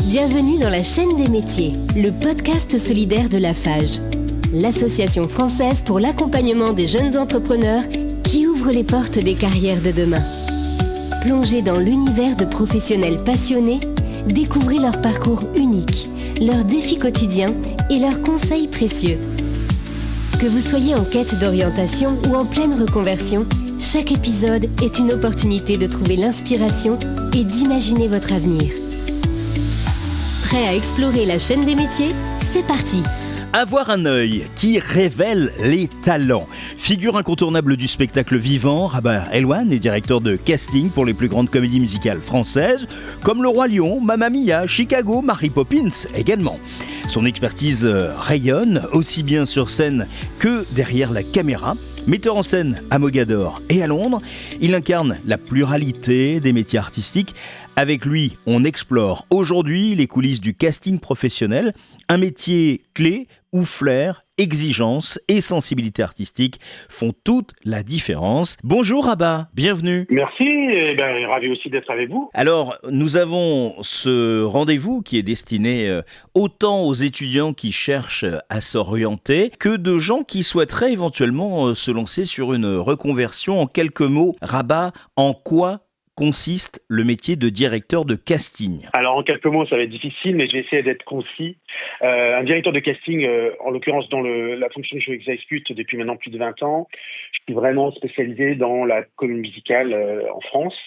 Bienvenue dans la chaîne des métiers, le podcast solidaire de Lafage, l'association française pour l'accompagnement des jeunes entrepreneurs qui ouvre les portes des carrières de demain. Plongez dans l'univers de professionnels passionnés, découvrez leur parcours unique, leurs défis quotidiens et leurs conseils précieux. Que vous soyez en quête d'orientation ou en pleine reconversion, chaque épisode est une opportunité de trouver l'inspiration et d'imaginer votre avenir. Prêt à explorer la chaîne des métiers ? C'est parti ! Avoir un œil qui révèle les talents. Figure incontournable du spectacle vivant, Rabat Elouane est directeur de casting pour les plus grandes comédies musicales françaises, comme Le Roi Lion, Mamma Mia, Chicago, Mary Poppins également. Son expertise rayonne aussi bien sur scène que derrière la caméra. Metteur en scène à Mogador et à Londres, il incarne la pluralité des métiers artistiques. Avec lui, on explore aujourd'hui les coulisses du casting professionnel, un métier clé où flair, exigence et sensibilité artistique font toute la différence. Bonjour Rabat, bienvenue. Merci, ravi aussi d'être avec vous. Alors, nous avons ce rendez-vous qui est destiné autant aux étudiants qui cherchent à s'orienter que de gens qui souhaiteraient éventuellement se lancer sur une reconversion. En quelques mots, Rabat, en quoi consiste le métier de directeur de casting? Alors en quelques mots, ça va être difficile, mais je vais essayer d'être concis. Un directeur de casting, en l'occurrence dans la fonction que je exécute depuis maintenant plus de 20 ans, je suis vraiment spécialisé dans la comédie musicale en France.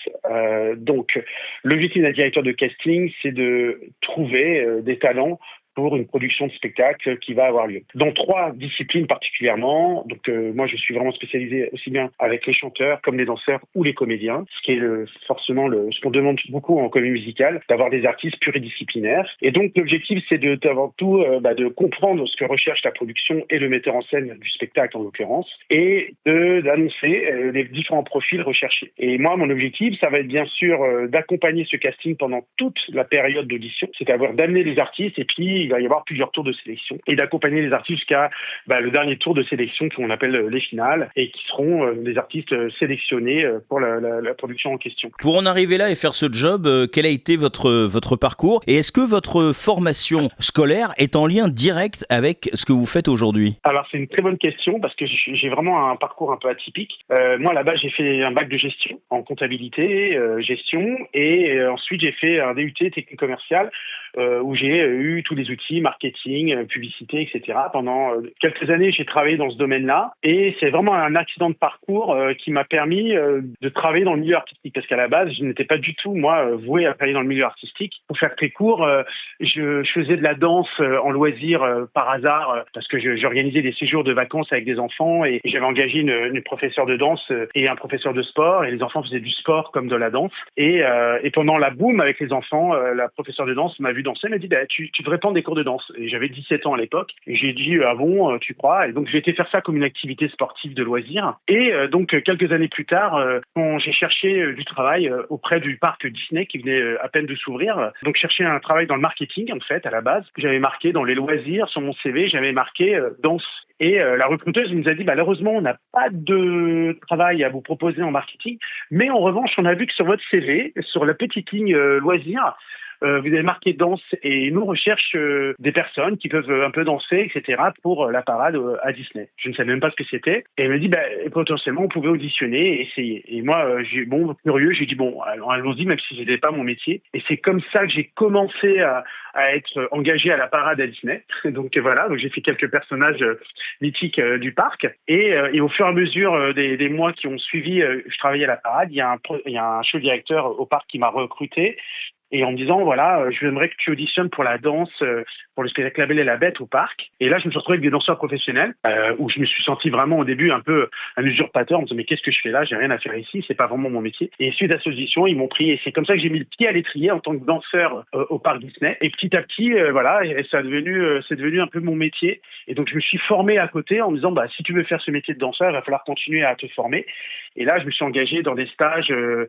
Donc l'objectif d'un directeur de casting, c'est de trouver des talents pour une production de spectacle qui va avoir lieu. Dans 3 disciplines particulièrement, donc moi je suis vraiment spécialisé aussi bien avec les chanteurs comme les danseurs ou les comédiens, ce qui est forcément ce qu'on demande beaucoup en comédie musicale, d'avoir des artistes pluridisciplinaires. Et donc l'objectif c'est avant tout de comprendre ce que recherche la production et le metteur en scène du spectacle en l'occurrence, et d'annoncer les différents profils recherchés. Et moi mon objectif ça va être bien sûr d'accompagner ce casting pendant toute la période d'audition, c'est-à-dire d'amener les artistes et puis il va y avoir plusieurs tours de sélection et d'accompagner les artistes jusqu'à le dernier tour de sélection qu'on appelle les finales et qui seront les artistes sélectionnés pour la production en question. Pour en arriver là et faire ce job, quel a été votre parcours et est-ce que votre formation scolaire est en lien direct avec ce que vous faites aujourd'hui? Alors c'est une très bonne question parce que j'ai vraiment un parcours un peu atypique. Moi là-bas j'ai fait un bac de gestion en comptabilité, gestion et ensuite j'ai fait un DUT technique commerciale où j'ai eu tous les outils, marketing, publicité, etc. Pendant quelques années, j'ai travaillé dans ce domaine-là et c'est vraiment un accident de parcours qui m'a permis de travailler dans le milieu artistique parce qu'à la base, je n'étais pas du tout, moi, voué à travailler dans le milieu artistique. Pour faire très court, je faisais de la danse en loisir par hasard parce que j'organisais des séjours de vacances avec des enfants et j'avais engagé une professeure de danse et un professeur de sport et les enfants faisaient du sport comme de la danse. Et pendant la boum avec les enfants, la professeure de danse m'a vu danser, elle m'a dit tu devrais prendre des cours de danse. Et j'avais 17 ans à l'époque. Et j'ai dit ah bon, tu crois? Et donc j'ai été faire ça comme une activité sportive de loisir. Et donc quelques années plus tard, quand j'ai cherché du travail auprès du parc Disney qui venait à peine de s'ouvrir, donc chercher un travail dans le marketing en fait à la base. J'avais marqué dans les loisirs sur mon CV, j'avais marqué danse. Et la recruteuse nous a dit malheureusement on n'a pas de travail à vous proposer en marketing, mais en revanche on a vu que sur votre CV, sur la petite ligne loisirs, vous avez marqué danse et nous on recherche des personnes qui peuvent un peu danser, etc. pour la parade à Disney. Je ne savais même pas ce que c'était. Et elle me dit potentiellement on pouvait auditionner et essayer. Et moi curieux, j'ai dit allons-y même si c'était pas mon métier. Et c'est comme ça que j'ai commencé à être engagé à la parade à Disney. Donc voilà, j'ai fait quelques personnages mythiques du parc. Et au fur et à mesure des mois qui ont suivi, je travaillais à la parade. Il y a un show directeur au parc qui m'a recruté. Et en me disant, j'aimerais que tu auditionnes pour la danse, pour le spectacle La Belle et la Bête au parc. Et là, je me suis retrouvé avec des danseurs professionnels, où je me suis senti vraiment au début un peu un usurpateur, en me disant, mais qu'est-ce que je fais là? J'ai rien à faire ici, c'est pas vraiment mon métier. Et suite à cette audition, ils m'ont pris, et c'est comme ça que j'ai mis le pied à l'étrier en tant que danseur au parc Disney. Et petit à petit, et c'est devenu un peu mon métier. Et donc, je me suis formé à côté en me disant, si tu veux faire ce métier de danseur, il va falloir continuer à te former. Et là, je me suis engagé dans des stages de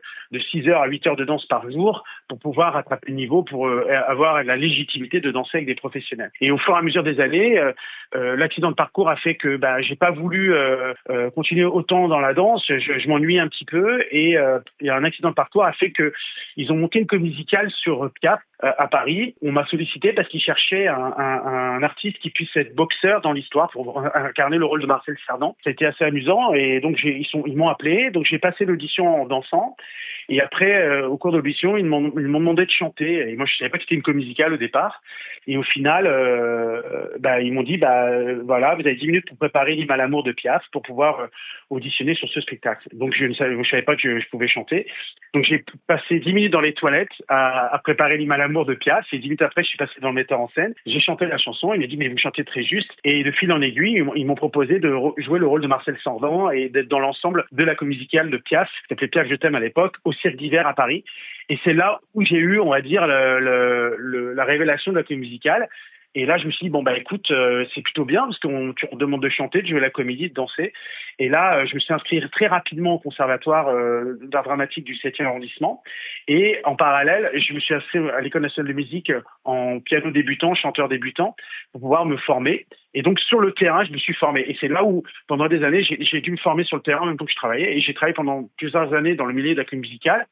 6 heures à 8 heures de danse par jour pour pouvoir rattraper le niveau, pour avoir la légitimité de danser avec des professionnels. Et au fur et à mesure des années, l'accident de parcours a fait que j'ai pas voulu continuer autant dans la danse. Je m'ennuie un petit peu et un accident de parcours a fait que ils ont monté une comédie musicale sur Piaf à Paris. On m'a sollicité parce qu'ils cherchaient un artiste qui puisse être boxeur dans l'histoire pour incarner le rôle de Marcel Cerdan. Ça a été assez amusant et donc ils m'ont appelé. Donc j'ai passé l'audition en dansant et après au cours de l'audition ils m'ont demandé de chanter et moi je savais pas que c'était une comédie musicale au départ et au final ils m'ont dit voilà, vous avez 10 minutes pour préparer l'hymne à l'amour de Piaf pour pouvoir auditionner sur ce spectacle. Donc je savais pas que je pouvais chanter. Donc j'ai passé 10 minutes dans les toilettes à préparer l'hymne à l'amour de Piaf et 10 minutes après je suis passé dans le metteur en scène. J'ai chanté la chanson, il m'a dit mais vous chantez très juste et de fil en aiguille ils m'ont proposé de jouer le rôle de Marcel Cerdan et d'être dans l'ensemble de la comédie musicale de Piaf, qui s'appelait Piaf je t'aime à l'époque, au Cirque d'hiver à Paris. Et c'est là où j'ai eu, on va dire, la révélation de la comédie musicale. Et là, je me suis dit, écoute, c'est plutôt bien parce qu'on demande de chanter, de jouer la comédie, de danser. Et là, je me suis inscrit très rapidement au conservatoire d'art dramatique du 7e arrondissement. Et en parallèle, je me suis inscrit à l'École nationale de musique en piano débutant, chanteur débutant, pour pouvoir me former. Et donc, sur le terrain, je me suis formé. Et c'est là où, pendant des années, j'ai dû me former sur le terrain en même temps que je travaillais. Et j'ai travaillé pendant plusieurs années dans le milieu de la comédie musicale.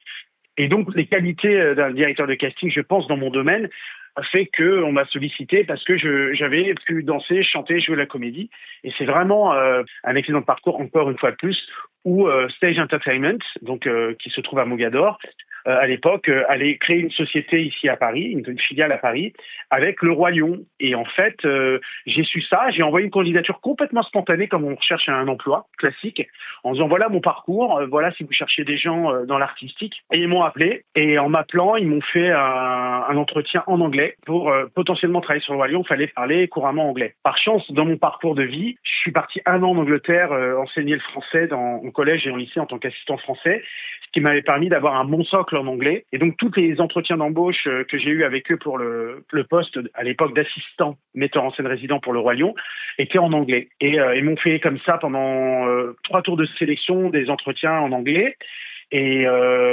Et donc, les qualités d'un directeur de casting, je pense, dans mon domaine, a fait qu'on m'a sollicité parce que j'avais pu danser, chanter, jouer la comédie. Et c'est vraiment un excellent parcours, encore une fois de plus, où Stage Entertainment, donc, qui se trouve à Mogador, à l'époque, allait créer une société ici à Paris, une filiale à Paris, avec le Roi Lion. Et en fait, j'ai su ça, j'ai envoyé une candidature complètement spontanée, comme on recherche un emploi classique, en disant voilà mon parcours, voilà si vous cherchez des gens dans l'artistique. Et ils m'ont appelé, et en m'appelant, ils m'ont fait un entretien en anglais pour potentiellement travailler sur le Roi Lion. Il fallait parler couramment anglais. Par chance, dans mon parcours de vie, je suis parti 1 an en Angleterre enseigner le français au collège et au lycée en tant qu'assistant français, ce qui m'avait permis d'avoir un bon socle en anglais. Et donc, tous les entretiens d'embauche que j'ai eus avec eux pour le poste, à l'époque, d'assistant metteur en scène résident pour le Roi Lion, étaient en anglais. Et ils m'ont fait comme ça pendant 3 tours de sélection, des entretiens en anglais. Et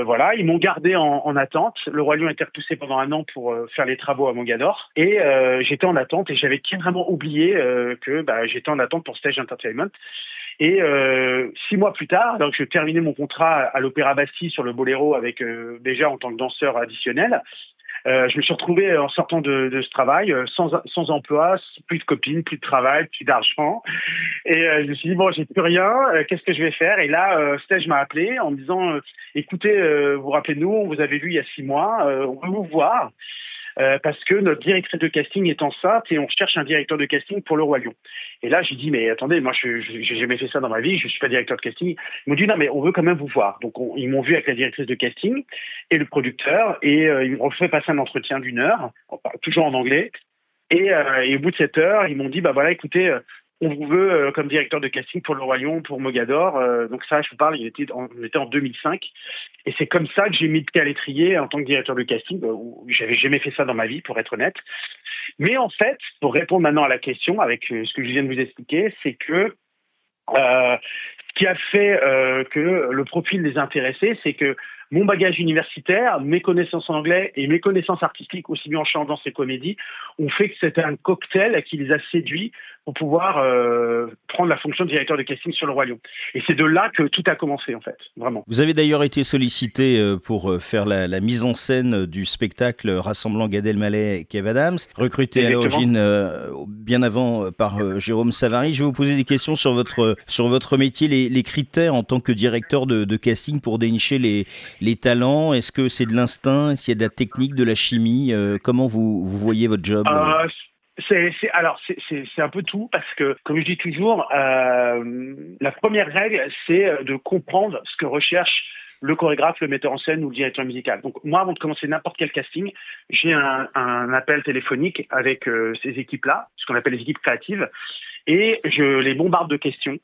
voilà, ils m'ont gardé en attente. Le Roi Lion a été repoussé pendant 1 an pour faire les travaux à Mogador. Et j'étais en attente et j'avais carrément oublié que j'étais en attente pour Stage Entertainment. Et 6 mois plus tard, donc je terminais mon contrat à l'Opéra Bastille sur le Boléro avec déjà en tant que danseur additionnel. Je me suis retrouvé en sortant de ce travail sans emploi, plus de copines, plus de travail, plus d'argent. Et je me suis dit j'ai plus rien, qu'est-ce que je vais faire? Et là, Stage m'a appelé en me disant écoutez, vous vous rappelez de nous, on vous avait vu il y a 6 mois, on veut vous voir. Parce que notre directrice de casting est enceinte et on cherche un directeur de casting pour le Roi Lion. Et là, j'ai dit, mais attendez, moi, j'ai jamais fait ça dans ma vie, je suis pas directeur de casting. Ils m'ont dit, non, mais on veut quand même vous voir. Donc, ils m'ont vu avec la directrice de casting et le producteur et ils m'ont fait passer un entretien d'1 heure, toujours en anglais. Et au bout de 7 heures, ils m'ont dit, voilà, écoutez, on vous veut comme directeur de casting pour le Roi Lion, pour Mogador. Donc ça, je vous parle, on était en 2005. Et c'est comme ça que j'ai mis le pied à l'étrier en tant que directeur de casting. J'avais jamais fait ça dans ma vie, pour être honnête. Mais en fait, pour répondre maintenant à la question, avec ce que je viens de vous expliquer, c'est que ce qui a fait que le profil les intéressait, c'est que mon bagage universitaire, mes connaissances en anglais et mes connaissances artistiques, aussi bien en chant, danse et comédie, ont fait que c'était un cocktail qui les a séduits pour pouvoir prendre la fonction de directeur de casting sur le Roi Lion. Et c'est de là que tout a commencé, en fait, vraiment. Vous avez d'ailleurs été sollicité pour faire la mise en scène du spectacle rassemblant Gad Elmaleh et Kev Adams, recruté Exactement. À l'origine bien avant par Jérôme Savary. Je vais vous poser des questions sur votre métier, les critères en tant que directeur de casting pour dénicher les talents. Est-ce que c'est de l'instinct? Est-ce qu'il y a de la technique, de la chimie? Comment vous voyez votre job? C'est un peu tout parce que, comme je dis toujours, la première règle, c'est de comprendre ce que recherche le chorégraphe, le metteur en scène ou le directeur musical. Donc moi, avant de commencer n'importe quel casting, j'ai un appel téléphonique avec ces équipes-là, ce qu'on appelle les équipes créatives, et je les bombarde de questions.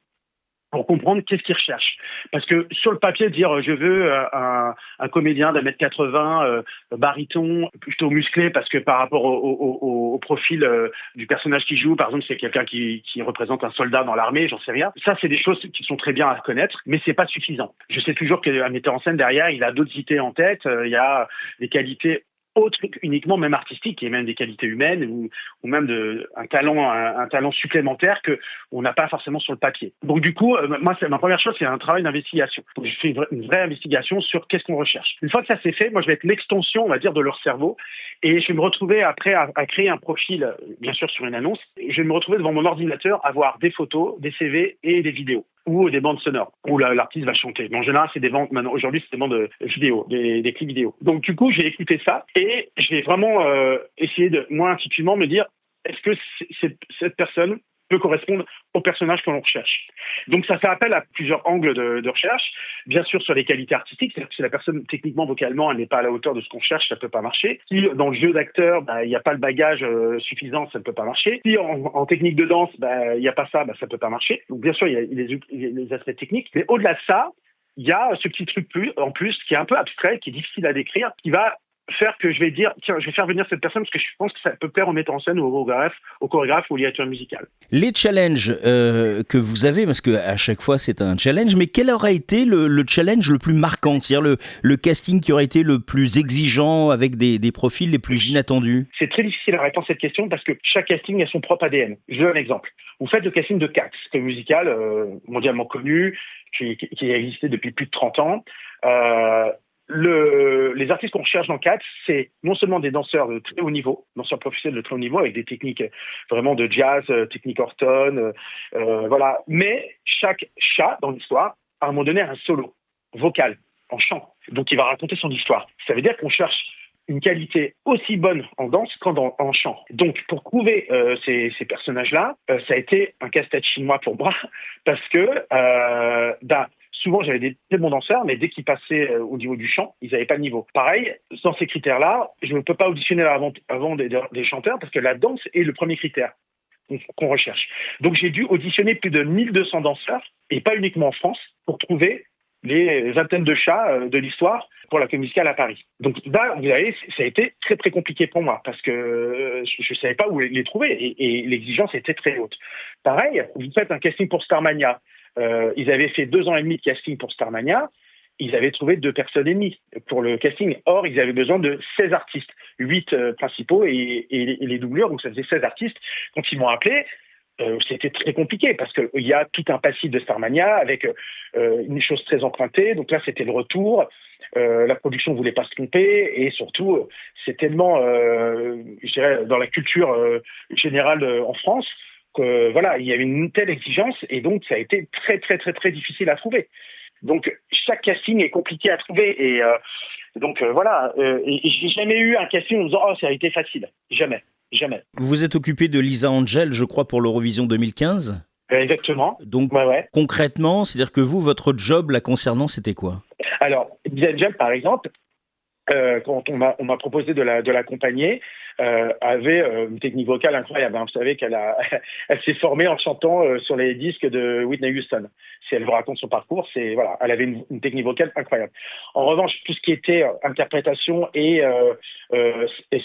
pour comprendre qu'est-ce qu'ils recherchent. Parce que sur le papier, dire je veux un comédien d'1m80, baryton, plutôt musclé, parce que par rapport au profil du personnage qui joue, par exemple, c'est quelqu'un qui représente un soldat dans l'armée, j'en sais rien. Ça, c'est des choses qui sont très bien à connaître, mais c'est pas suffisant. Je sais toujours qu'un metteur en scène derrière, il a d'autres idées en tête, il y a des qualités autres uniquement même artistiques et même des qualités humaines ou même un talent supplémentaire que on n'a pas forcément sur le papier. Donc du coup, moi ma première chose, c'est un travail d'investigation. Je fais une vraie investigation sur qu'est-ce qu'on recherche. Une fois que ça c'est fait, moi je vais être l'extension, on va dire, de leur cerveau et je vais me retrouver après à créer un profil, bien sûr sur une annonce. Je vais me retrouver devant mon ordinateur à voir des photos, des CV et des vidéos ou des bandes sonores où l'artiste va chanter. Mais en général, c'est des bandes, maintenant, aujourd'hui, c'est des bandes vidéo, des clips vidéo. Donc, du coup, j'ai écouté ça et je vais vraiment essayer de, moi, intuitivement, me dire, est-ce que cette personne peut correspondre au personnage que l'on recherche. Donc ça fait appel à plusieurs angles de recherche. Bien sûr sur les qualités artistiques, c'est-à-dire que si la personne techniquement, vocalement, elle n'est pas à la hauteur de ce qu'on cherche, ça peut pas marcher. Si dans le jeu d'acteur, il n'y a pas le bagage suffisant, ça ne peut pas marcher. Si en technique de danse, il n'y a pas ça, ça peut pas marcher. Donc bien sûr, il y a les aspects techniques, mais au-delà de ça, il y a ce petit truc en plus qui est un peu abstrait, qui est difficile à décrire, qui va faire que je vais dire, tiens, je vais faire venir cette personne parce que je pense que ça peut plaire au metteur en scène ou au chorégraphe ou au directeur musical. Les challenges que vous avez, parce qu'à chaque fois c'est un challenge, mais quel aurait été le challenge le plus marquant, c'est-à-dire le casting qui aurait été le plus exigeant avec des profils les plus inattendus? C'est très difficile à répondre à cette question parce que chaque casting a son propre ADN. Je donne un exemple. Vous faites le casting de Cats, c'est un musical mondialement connu, qui a existé depuis plus de 30 ans. Les artistes qu'on recherche dans Cats, c'est non seulement des danseurs de très haut niveau, danseurs professionnels de très haut niveau, avec des techniques vraiment de jazz, technique Horton, voilà. Mais chaque chat dans l'histoire, à un moment donné, a un solo vocal, en chant. Donc il va raconter son histoire. Ça veut dire qu'on cherche une qualité aussi bonne en danse qu'en chant. Donc, pour trouver ces personnages-là, ça a été un casse-tête chinois pour moi, parce que souvent, j'avais des très bons danseurs, mais dès qu'ils passaient au niveau du chant, ils n'avaient pas de niveau. Pareil, dans ces critères-là, je ne peux pas auditionner avant des chanteurs, parce que la danse est le premier critère qu'on recherche. Donc, j'ai dû auditionner plus de 1200 danseurs, et pas uniquement en France, pour trouver les vingtaines de chats de l'histoire pour la comédie musicale à Paris. Donc là, vous voyez, ça a été très très compliqué pour moi parce que je savais pas où les trouver et l'exigence était très haute. Pareil, vous faites un casting pour Starmania. Ils avaient fait 2 ans et demi de casting pour Starmania. Ils avaient trouvé 2 personnes et demie pour le casting. Or, ils avaient besoin de 16 artistes, 8 principaux et les doublures, donc ça faisait 16 artistes. Quand ils m'ont appelé, c'était très compliqué parce qu'il y a tout un passif de Starmania avec une chose très empruntée. Donc là, c'était le retour. La production ne voulait pas se tromper et surtout, c'est tellement, je dirais, dans la culture générale en France que voilà, il y avait une telle exigence et donc ça a été très très très très difficile à trouver. Donc chaque casting est compliqué à trouver et donc voilà. Et j'ai jamais eu un casting en me disant ça a été facile. Jamais. Vous vous êtes occupé de Lisa Angel, je crois, pour l'Eurovision 2015 ? Exactement. Donc, ouais. Concrètement, c'est-à-dire que vous, votre job la concernant, c'était quoi ? Alors, Lisa Angel, par exemple, quand on m'a proposé de l'accompagner, avait une technique vocale incroyable. Vous savez elle s'est formée en chantant sur les disques de Whitney Houston. Si elle vous raconte son parcours, elle avait une technique vocale incroyable. En revanche, tout ce qui était interprétation et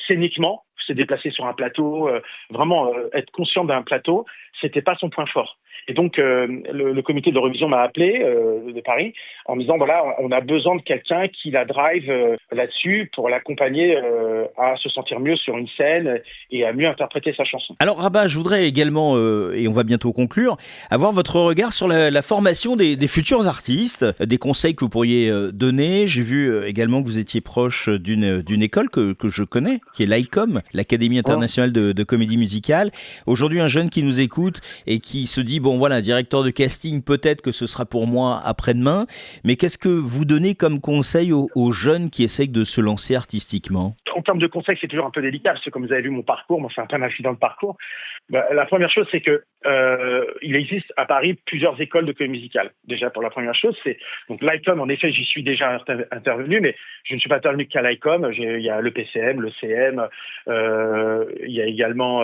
scéniquement, se déplacer sur un plateau, vraiment être conscient d'un plateau, c'était pas son point fort. Et donc, le comité de l'Eurovision m'a appelé de Paris en me disant, voilà, on a besoin de quelqu'un qui la drive là-dessus pour l'accompagner à se sentir mieux sur une scène et à mieux interpréter sa chanson. Alors, Rabat, je voudrais également, et on va bientôt conclure, avoir votre regard sur la formation des futurs artistes, des conseils que vous pourriez donner. J'ai vu également que vous étiez proche d'une école que je connais, qui est l'ICOM, l'Académie internationale de comédie musicale. Aujourd'hui, un jeune qui nous écoute et qui se dit, bon voilà, directeur de casting, peut-être que ce sera pour moi après-demain, mais qu'est-ce que vous donnez comme conseil aux jeunes qui essayent de se lancer artistiquement ? En termes de conseils, c'est toujours un peu délicat, parce que comme vous avez vu mon parcours, moi c'est un peu un accident de parcours. La première chose, c'est que il existe à Paris plusieurs écoles de comédie musicale. Déjà, pour la première chose, c'est donc l'ICOM. En effet, j'y suis déjà intervenu, mais je ne suis pas intervenu qu'à l'ICOM. Il y a le PCM, le CM, il y a également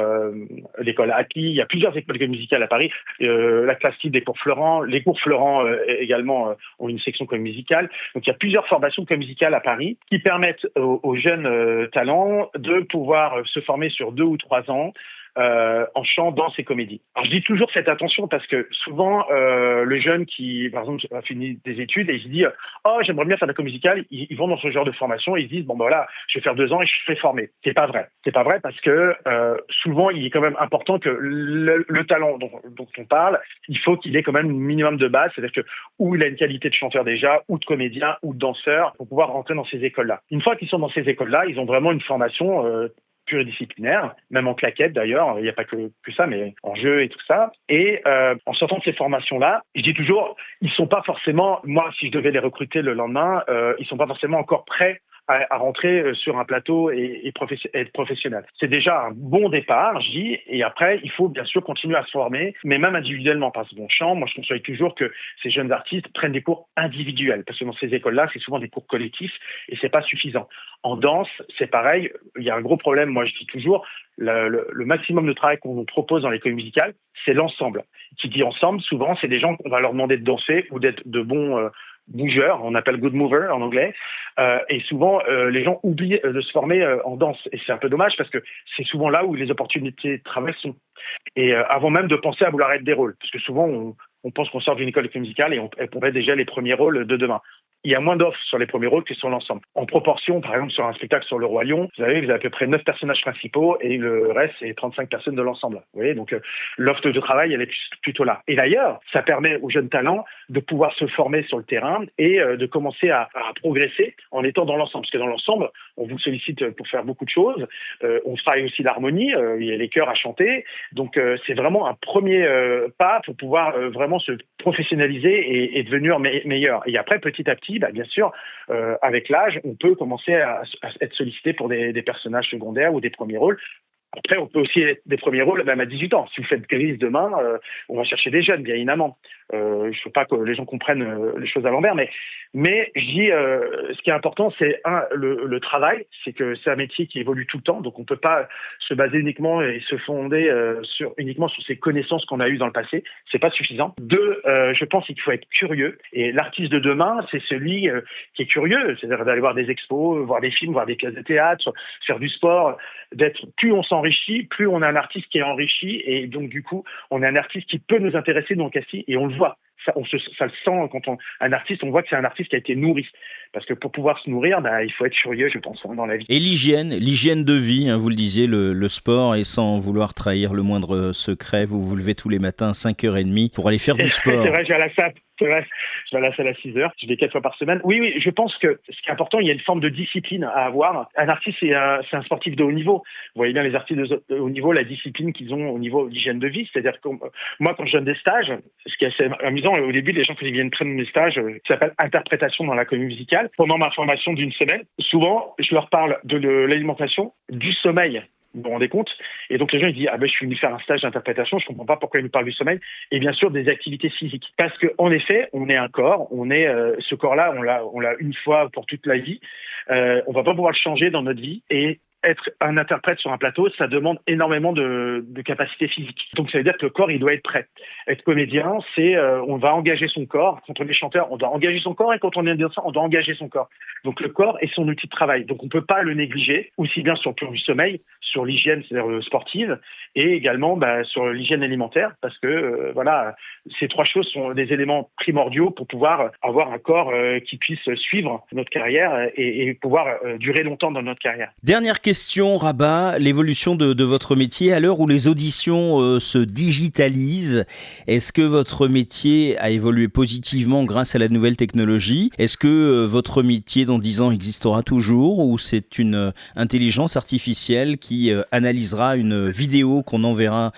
l'école API. Il y a plusieurs écoles de comédie musicale à Paris. La classe type des cours Florent. Les cours Florent également ont une section comédie musicale. Donc, il y a plusieurs formations de comédie musicale à Paris qui permettent aux jeunes talents de pouvoir se former sur 2 ou 3 ans en chant, danse et comédie. Alors je dis toujours faites attention parce que souvent le jeune qui par exemple a fini des études et il se dit oh j'aimerais bien faire de la comédie musicale, ils vont dans ce genre de formation et ils se disent bon ben voilà je vais faire 2 ans et je serai formé. C'est pas vrai parce que souvent il est quand même important que le talent dont on parle, il faut qu'il ait quand même un minimum de base, c'est-à-dire que ou il a une qualité de chanteur déjà ou de comédien ou de danseur pour pouvoir rentrer dans ces écoles-là. Une fois qu'ils sont dans ces écoles-là, ils ont vraiment une formation pluridisciplinaire, même en claquette d'ailleurs, il n'y a pas que ça, mais en jeu et tout ça. Et en sortant de ces formations-là, je dis toujours, ils sont pas forcément, moi si je devais les recruter le lendemain, ils sont pas forcément encore prêts à rentrer sur un plateau et être professionnel. C'est déjà un bon départ, je dis, et après, il faut bien sûr continuer à se former, mais même individuellement, parce que bon chant, moi je conseille toujours que ces jeunes artistes prennent des cours individuels, parce que dans ces écoles-là, c'est souvent des cours collectifs et c'est pas suffisant. En danse, c'est pareil, il y a un gros problème, moi je dis toujours, le maximum de travail qu'on propose dans les comédies musicales, c'est l'ensemble. Qui dit ensemble, souvent, c'est des gens qu'on va leur demander de danser ou d'être de bons bougeurs, on appelle good mover en anglais, et souvent les gens oublient de se former en danse, et c'est un peu dommage parce que c'est souvent là où les opportunités de travail sont. Et avant même de penser à vouloir être des rôles, parce que souvent on pense qu'on sort d'une école de comédie musicale et on pourrait déjà les premiers rôles de demain. Il y a moins d'offres sur les premiers rôles que sur l'ensemble. En proportion, par exemple, sur un spectacle sur Le Roi Lion, vous avez à peu près 9 personnages principaux et le reste, c'est 35 personnes de l'ensemble. Vous voyez, donc l'offre de travail, elle est plutôt là. Et d'ailleurs, ça permet aux jeunes talents de pouvoir se former sur le terrain et de commencer à progresser en étant dans l'ensemble. Parce que dans l'ensemble, on vous sollicite pour faire beaucoup de choses. On travaille aussi l'harmonie, il y a les chœurs à chanter. Donc, c'est vraiment un premier pas pour pouvoir vraiment se professionnaliser et devenir meilleur. Et après, petit à petit, bien sûr, avec l'âge, on peut commencer à être sollicité pour des personnages secondaires ou des premiers rôles. Après, on peut aussi être des premiers rôles même à 18 ans. Si vous faites Grise demain, on va chercher des jeunes, bien évidemment. Je ne veux pas que les gens comprennent les choses à l'envers, mais je dis, ce qui est important, c'est le travail, c'est que c'est un métier qui évolue tout le temps, donc on ne peut pas se baser uniquement et se fonder uniquement sur ces connaissances qu'on a eues dans le passé, c'est pas suffisant. 2, je pense qu'il faut être curieux, et l'artiste de demain, c'est celui qui est curieux, c'est-à-dire d'aller voir des expos, voir des films, voir des pièces de théâtre, faire du sport, plus on s'enrichit, plus on a un artiste qui est enrichi, et donc du coup, on a un artiste qui peut nous intéresser dans le casting, et on le voit. Ça le sent quand un artiste, on voit que c'est un artiste qui a été nourri. Parce que pour pouvoir se nourrir, il faut être curieux, je pense, dans la vie. Et l'hygiène de vie, vous le disiez, le sport, et sans vouloir trahir le moindre secret, vous vous levez tous les matins à 5h30 pour aller faire du sport. C'est vrai, je vais à la salle. C'est vrai, je vais à la salle à 6h, je vais 4 fois par semaine. Oui, je pense que ce qui est important, il y a une forme de discipline à avoir. Un artiste, c'est un sportif de haut niveau. Vous voyez bien les artistes de haut niveau, la discipline qu'ils ont au niveau d'hygiène de vie. C'est-à-dire que moi, quand je donne des stages, ce qui est assez amusant, au début, les gens qui viennent prendre mes stages, qui s'appelle interprétation dans la comédie musicale, pendant ma formation d'une semaine, souvent, je leur parle de l'alimentation, du sommeil. Vous vous rendez compte? Et donc les gens ils disent je suis venu faire un stage d'interprétation, je comprends pas pourquoi ils nous parlent du sommeil, et bien sûr des activités physiques. Parce que en effet, on est un corps, ce corps-là, on l'a une fois pour toute la vie. On va pas pouvoir le changer dans notre vie, et être un interprète sur un plateau, ça demande énormément de capacité physique. Donc ça veut dire que le corps, il doit être prêt. Être comédien, c'est on va engager son corps. Quand on est chanteur, on doit engager son corps, et quand on est danseur, on doit engager son corps. Donc le corps est son outil de travail. Donc on peut pas le négliger, aussi bien sur le plan du sommeil, sur l'hygiène, c'est-à-dire sportive, et également sur l'hygiène alimentaire, parce que ces 3 choses sont des éléments primordiaux pour pouvoir avoir un corps qui puisse suivre notre carrière et pouvoir durer longtemps dans notre carrière. Dernière question, Rabat, l'évolution de votre métier à l'heure où les auditions se digitalisent. Est-ce que votre métier a évolué positivement grâce à la nouvelle technologie? Est-ce que votre métier dans 10 ans existera toujours, ou c'est une intelligence artificielle qui analysera une vidéo qu'on enverra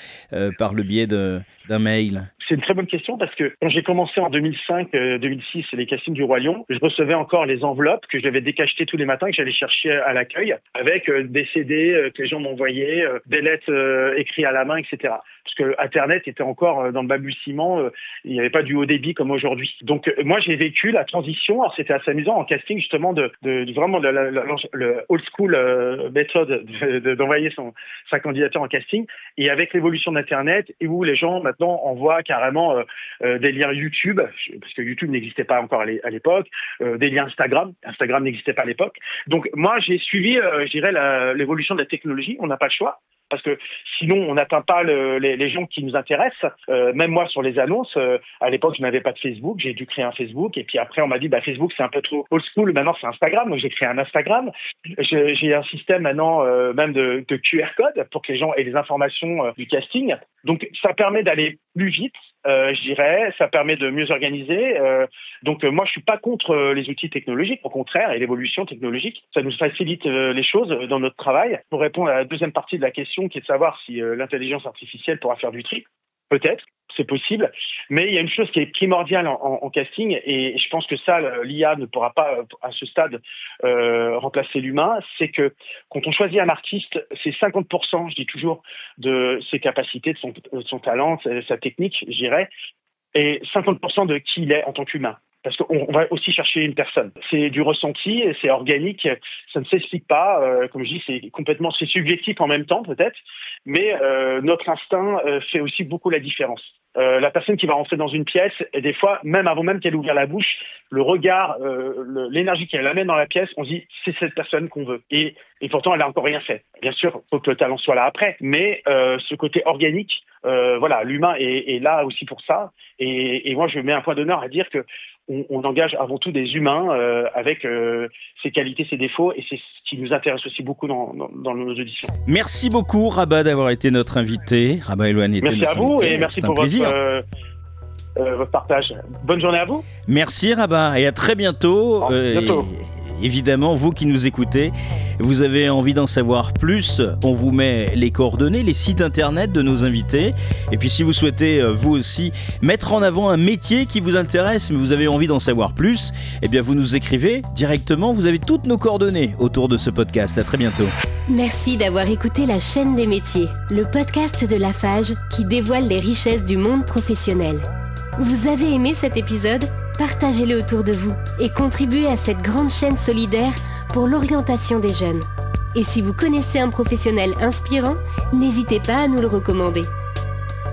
par le biais d'un mail? C'est une très bonne question parce que quand j'ai commencé en 2005-2006 les castings du Roi Lion, je recevais encore les enveloppes que j'avais décachetées tous les matins, que j'allais chercher à l'accueil, avec des CD que les gens m'envoyaient, des lettres écrites à la main, etc. parce que Internet était encore dans le balbutiement, il n'y avait pas du haut débit comme aujourd'hui. Donc moi j'ai vécu la transition, alors c'était assez amusant en casting justement de vraiment le old school méthode d'envoyer sa candidature en casting, et avec l'évolution d'Internet et où les gens maintenant envoient carrément des liens YouTube, parce que YouTube n'existait pas encore à l'époque, des liens Instagram n'existait pas à l'époque. Donc moi j'ai suivi, je dirais, l'évolution de la technologie. On n'a pas le choix. Parce que sinon, on n'atteint pas les gens qui nous intéressent. Même moi, sur les annonces, à l'époque, je n'avais pas de Facebook. J'ai dû créer un Facebook. Et puis après, on m'a dit, Facebook, c'est un peu trop old school. Maintenant, c'est Instagram. Donc, j'ai créé un Instagram. J'ai un système maintenant, même de QR code pour que les gens aient les informations du casting. Donc, ça permet d'aller plus vite, je dirais. Ça permet de mieux organiser. Donc, moi, je suis pas contre les outils technologiques. Au contraire, et l'évolution technologique, ça nous facilite les choses dans notre travail. Pour répondre à la deuxième partie de la question, qui est de savoir si l'intelligence artificielle pourra faire du tri. Peut-être, c'est possible, mais il y a une chose qui est primordiale en casting, et je pense que ça, l'IA ne pourra pas, à ce stade, remplacer l'humain, c'est que quand on choisit un artiste, c'est 50%, je dis toujours, de ses capacités, de son talent, de sa technique, je dirais, et 50% de qui il est en tant qu'humain. Parce qu'on va aussi chercher une personne. C'est du ressenti, c'est organique, ça ne s'explique pas. Comme je dis, c'est subjectif en même temps peut-être, mais notre instinct fait aussi beaucoup la différence. La personne qui va rentrer dans une pièce, et des fois, même avant même qu'elle ouvre la bouche, le regard, l'énergie qu'elle amène dans la pièce, on se dit c'est cette personne qu'on veut. Et pourtant, elle n'a encore rien fait. Bien sûr, il faut que le talent soit là après, mais ce côté organique, l'humain est là aussi pour ça. Et moi, je mets un point d'honneur à dire que on engage avant tout des humains avec ses qualités, ses défauts, et c'est ce qui nous intéresse aussi beaucoup dans nos auditions. Merci beaucoup Rabat d'avoir été notre invité. Rabat Elouane était notre invité. Merci à vous et merci pour votre partage. Bonne journée à vous. Merci Rabat et à très bientôt. Bientôt. Évidemment, vous qui nous écoutez, vous avez envie d'en savoir plus, on vous met les coordonnées, les sites internet de nos invités. Et puis si vous souhaitez, vous aussi, mettre en avant un métier qui vous intéresse, mais vous avez envie d'en savoir plus, eh bien vous nous écrivez directement, vous avez toutes nos coordonnées autour de ce podcast. À très bientôt. Merci d'avoir écouté La Chaîne des métiers, le podcast de Lafarge qui dévoile les richesses du monde professionnel. Vous avez aimé cet épisode ? Partagez-le autour de vous et contribuez à cette grande chaîne solidaire pour l'orientation des jeunes. Et si vous connaissez un professionnel inspirant, n'hésitez pas à nous le recommander.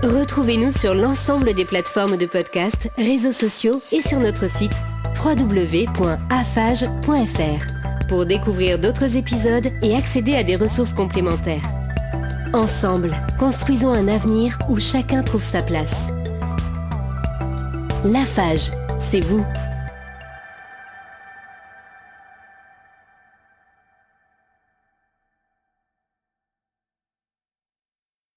Retrouvez-nous sur l'ensemble des plateformes de podcast, réseaux sociaux et sur notre site www.afage.fr pour découvrir d'autres épisodes et accéder à des ressources complémentaires. Ensemble, construisons un avenir où chacun trouve sa place. Lafarge, c'est vous.